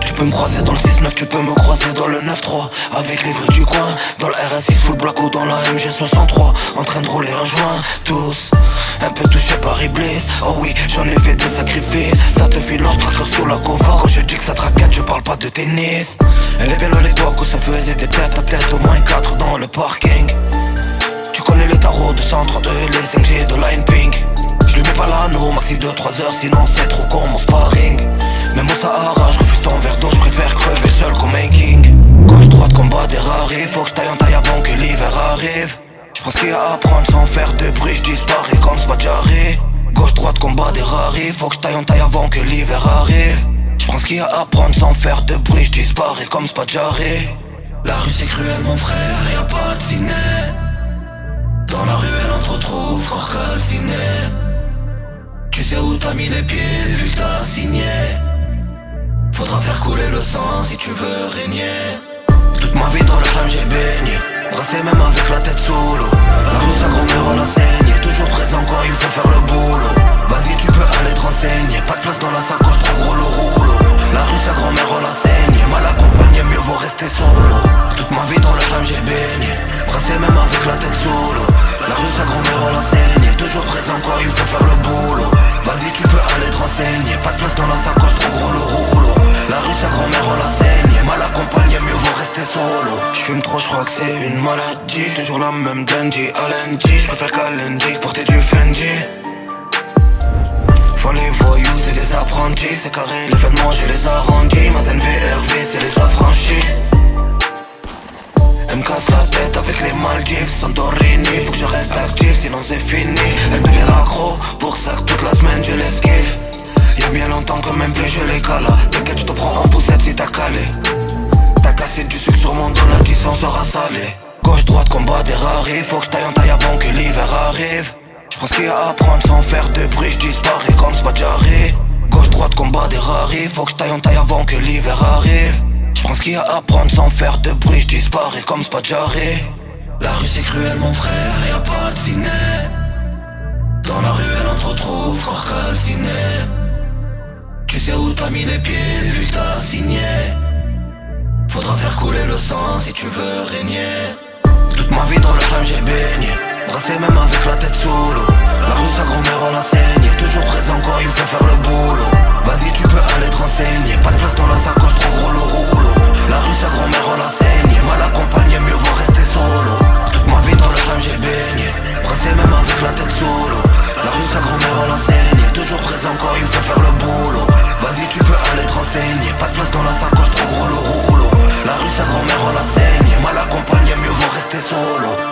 Tu peux me croiser dans le 6-9, tu peux me croiser dans le 9-3. Avec les vrais du coin, dans le RS6 full black ou dans la MG63. En train de rouler un joint, tous un peu touchés par Iblis. Oh oui, j'en ai fait des sacrifices. Ça te fait l'ange, traqueur sous la cover. Quand je dis que ça te raquette, je parle pas de tennis. Elle est belle à l'époque où ça faisait des têtes à tête. Au moins 4 dans le parking. Tu connais les tarots de 132, les 5G de Line Pink. Je lui mets pas l'anneau, maxi 2-3 heures, sinon c'est trop con mon sparring. Même au Sahara, je refuse ton verre d'eau, je préfère crever seul comme un king. Gauche droite combat des rares, faut que je taille en taille avant que l'hiver arrive. Je pense qu'il y a à apprendre sans faire de bruit, je disparais comme Spadjari. Gauche droite combat des rares, faut que je taille en taille avant que l'hiver arrive. Je pense qu'il y a à apprendre sans faire de bruit, je disparais comme Spadjari. La rue c'est cruel mon frère, y'a pas de ciné. Dans la rue elle en te retrouve corps calciné. Tu sais où t'as mis les pieds vu que t'as signé. Faudra faire couler le sang si tu veux régner. Toute ma vie dans le flamme j'ai baigné, brassé même avec la tête sous l'eau. La rue sa grand-mère on la saigne, toujours présent quand il faut faire le boulot. Vas-y tu peux aller te renseigner, pas de place dans la sacoche, trop gros le rouleau. La rue sa grand-mère on la saigne, mal accompagné mieux vaut rester solo. Toute ma vie dans le flamme j'ai baigné, brassé même avec la tête sous l'eau. La rue sa grand-mère on la saigne, toujours présent quand il faut faire le boulot. Vas-y tu peux aller te renseigner, pas de place dans la sacoche, trop gros le rouleau. La rue sa grand-mère on la saigne, mal accompagné mieux vaut rester solo. J'fume trop, j'crois que c'est une maladie, toujours la même Denji à lundi. J'préfère qu'Alendy porter du Fendi. Faut les voyous c'est des apprentis, c'est carré l'événement je les arrondis. Ma zen VRV c'est les affranchis. Elle me casse la tête avec les Maldives, Santorini. Faut que je reste actif sinon c'est fini. Elle devient accro, pour ça que toute la semaine je l'esquive. Y'a bien longtemps que même plus je les cala. T'inquiète je te prends en poussette si t'as calé. T'as cassé du sucre sur mon dos, la distance sera salée. Gauche droite combat des rares, faut que je taille en taille avant que l'hiver arrive. Je pense qu'il y a à apprendre sans faire de bruit, je disparais comme Spadjari. Gauche droite combat des rares, faut que je taille en taille avant que l'hiver arrive. Je pense qu'il y a à apprendre sans faire de bruit, je disparais comme Spadjari. La rue c'est cruel mon frère, y'a pas de ciné. Dans la rue elle en te retrouve corps calciné. Tu sais où t'as mis les pieds vu que t'as signé. Faudra faire couler le sang si tu veux régner. Toute ma vie dans le flamme j'ai baigné, brassé même avec la tête sous l'eau. La rue sa grand-mère on la saigne, toujours présent quand il faut faire le boulot. Vas-y tu peux aller te renseigner, pas de place dans la sacoche, trop gros le rouleau. La rue sa grand-mère on la saigne, mal accompagné mieux vaut rester solo. Toute ma vie dans le flamme j'ai baigné, brassé même avec la tête sous l'eau. La rue sa grand-mère on la saigne, toujours présent quand il faut faire le boulot. Vas-y tu peux aller te renseigner, pas de place dans la sacoche, trop gros le rouleau. La rue sa grand-mère on la saigne, mal accompagné mieux vaut rester solo.